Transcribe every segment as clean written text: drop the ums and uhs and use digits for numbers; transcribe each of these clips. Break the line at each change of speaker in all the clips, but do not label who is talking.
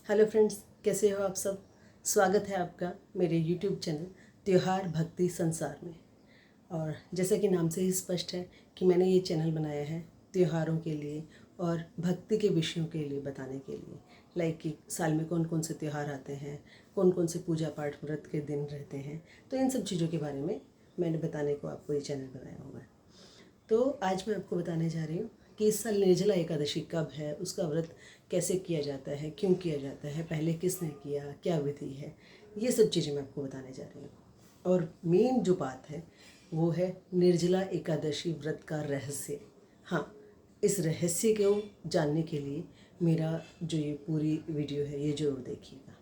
Hello friends, कैसे हो आप सब। स्वागत है आपका मेरे यूट्यूब चैनल त्योहार भक्ति संसार में। और जैसा कि नाम से ही स्पष्ट है कि मैंने ये चैनल बनाया है त्योहारों के लिए और भक्ति के विषयों के लिए बताने के लिए। लाइक कि साल में कौन कौन से त्यौहार आते हैं, कौन कौन से पूजा पाठ व्रत के दिन रहते हैं, तो इन सब चीज़ों के बारे में मैंने बताने को आपको ये चैनल बनाया हुआ है। तो आज मैं आपको बताने जा रही हूँ कि इस साल निर्जला एकादशी कब है, उसका व्रत कैसे किया जाता है, क्यों किया जाता है, पहले किसने किया, क्या विधि है, ये सब चीज़ें मैं आपको बताने जा रही हूँ। और मेन जो बात है वो है निर्जला एकादशी व्रत का रहस्य। हाँ, इस रहस्य को जानने के लिए मेरा जो ये पूरी वीडियो है ये ज़रूर देखिएगा।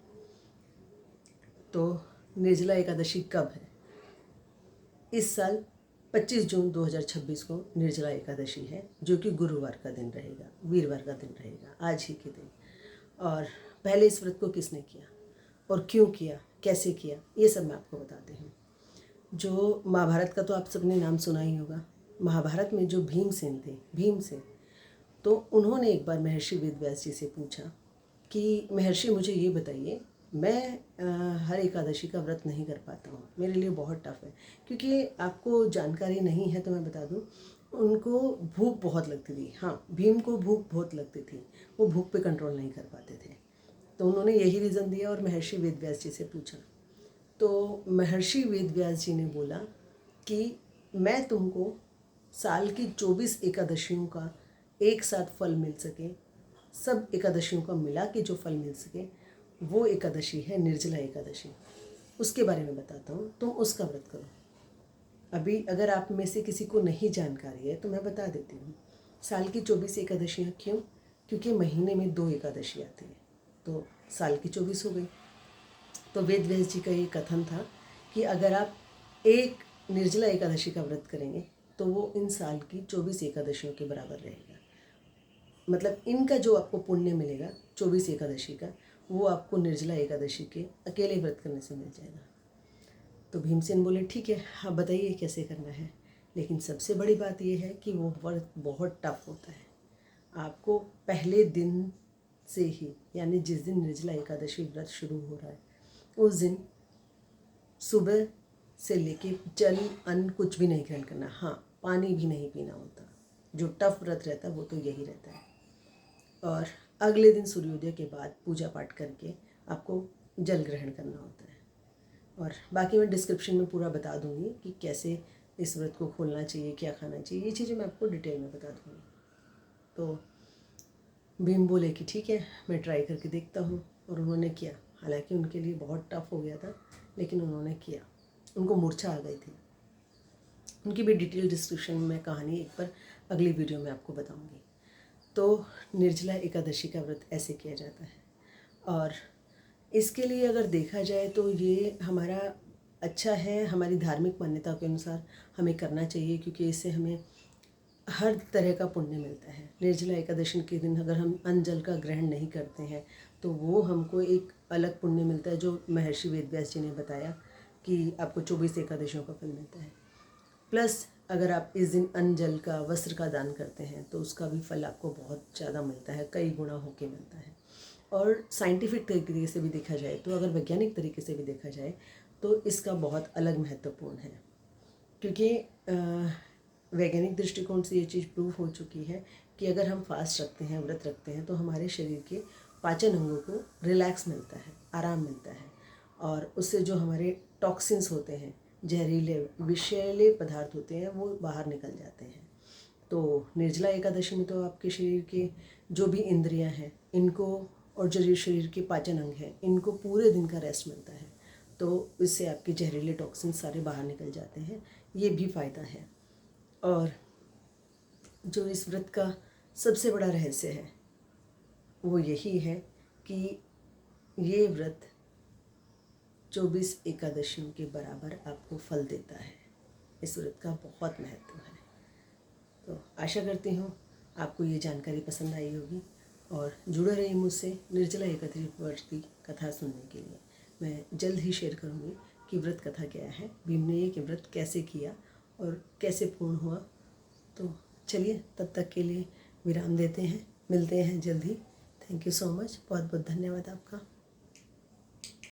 तो निर्जला एकादशी कब है? इस साल 25 जून 2026 को निर्जला एकादशी है, जो कि गुरुवार का दिन रहेगा, वीरवार का दिन रहेगा, आज ही के दिन। और पहले इस व्रत को किसने किया और क्यों किया, कैसे किया, ये सब मैं आपको बताती हूँ। जो महाभारत का तो आप सबने नाम सुना ही होगा। महाभारत में जो भीमसेन थे, भीमसेन, तो उन्होंने एक बार महर्षि वेदव्यास जी से पूछा कि महर्षि मुझे ये बताइए, मैं हर एकादशी का व्रत नहीं कर पाता हूँ, मेरे लिए बहुत टफ है। क्योंकि आपको जानकारी नहीं है तो मैं बता दूँ, उनको भूख बहुत लगती थी। हाँ, भीम को भूख बहुत लगती थी, वो भूख पे कंट्रोल नहीं कर पाते थे। तो उन्होंने यही रीज़न दिया और महर्षि वेदव्यास जी से पूछा। तो महर्षि वेदव्यास जी ने बोला कि मैं तुमको साल की 24 एकादशियों का एक साथ फल मिल सके, सब एकादशियों का मिला के जो फल मिल सके, वो एकादशी है निर्जला एकादशी। उसके बारे में बताता हूँ, तुम उसका व्रत करो। अभी अगर आप में से किसी को नहीं जानकारी है तो मैं बता देती हूँ। साल की 24 एकादशियाँ क्यों? क्योंकि महीने में 2 एकादशी आती है, तो साल की 24 हो गई। तो वेद व्यास जी का ये कथन था कि अगर आप एक निर्जला एकादशी का व्रत करेंगे तो वो इन साल की 24 एकादशियों के बराबर रहेगा। मतलब इनका जो आपको पुण्य मिलेगा 24 एकादशी का, वो आपको निर्जला एकादशी के अकेले व्रत करने से मिल जाएगा। तो भीमसेन बोले ठीक है, हाँ बताइए कैसे करना है। लेकिन सबसे बड़ी बात यह है कि वो व्रत बहुत टफ होता है। आपको पहले दिन से ही, यानी जिस दिन निर्जला एकादशी व्रत शुरू हो रहा है उस दिन सुबह से लेके जल अन्न कुछ भी नहीं ग्रहण करना। हाँ, पानी भी नहीं पीना होता। जो टफ व्रत रहता है वो तो यही रहता है। और अगले दिन सूर्योदय के बाद पूजा पाठ करके आपको जल ग्रहण करना होता है। और बाकी मैं डिस्क्रिप्शन में पूरा बता दूंगी कि कैसे इस व्रत को खोलना चाहिए, क्या खाना चाहिए, ये चीज़ें मैं आपको डिटेल में बता दूंगी। तो भीम बोले कि ठीक है, मैं ट्राई करके देखता हूँ। और उन्होंने किया। हालांकि उनके लिए बहुत टफ हो गया था, लेकिन उन्होंने किया। उनको मूर्छा आ गई थी। उनकी भी डिटेल डिस्क्रिप्शन में मैं कहानी एक बार अगली वीडियो में आपको बताऊंगी। तो निर्जला एकादशी का व्रत ऐसे किया जाता है। और इसके लिए अगर देखा जाए तो ये हमारा अच्छा है, हमारी धार्मिक मान्यता के अनुसार हमें करना चाहिए, क्योंकि इससे हमें हर तरह का पुण्य मिलता है। निर्जला एकादशी के दिन अगर हम अन्न जल का ग्रहण नहीं करते हैं तो वो हमको एक अलग पुण्य मिलता है, जो महर्षि वेदव्यास जी ने बताया कि आपको 24 एकादशियों का फल मिलता है। प्लस अगर आप इस दिन अन्न जल का, वस्त्र का दान करते हैं तो उसका भी फल आपको बहुत ज़्यादा मिलता है, कई गुना होके मिलता है। और साइंटिफिक तरीके से भी देखा जाए तो, अगर वैज्ञानिक तरीके से भी देखा जाए तो इसका बहुत अलग महत्वपूर्ण है। क्योंकि वैज्ञानिक दृष्टिकोण से ये चीज़ प्रूव हो चुकी है कि अगर हम फास्ट रखते हैं, व्रत रखते हैं, तो हमारे शरीर के पाचन अंगों को रिलैक्स मिलता है, आराम मिलता है। और उससे जो हमारे टॉक्सिन्स होते हैं, जहरीले विषैले पदार्थ होते हैं, वो बाहर निकल जाते हैं। तो निर्जला एकादशी में तो आपके शरीर के जो भी इंद्रियां हैं इनको, और जो शरीर के पाचन अंग हैं, इनको पूरे दिन का रेस्ट मिलता है। तो इससे आपके जहरीले टॉक्सिन सारे बाहर निकल जाते हैं, ये भी फ़ायदा है। और जो इस व्रत का सबसे बड़ा रहस्य है वो यही है कि ये व्रत 24 एकादशियों के बराबर आपको फल देता है। इस व्रत का बहुत महत्व है। तो आशा करती हूँ आपको ये जानकारी पसंद आई होगी और जुड़े रहिए मुझसे निर्जला एकादशी व्रत की कथा सुनने के लिए। मैं जल्द ही शेयर करूँगी कि व्रत कथा क्या है, भीम ने ये व्रत कैसे किया और कैसे पूर्ण हुआ। तो चलिए, तब तक के लिए विराम देते हैं, मिलते हैं जल्द ही। थैंक यू सो मच, बहुत बहुत धन्यवाद आपका।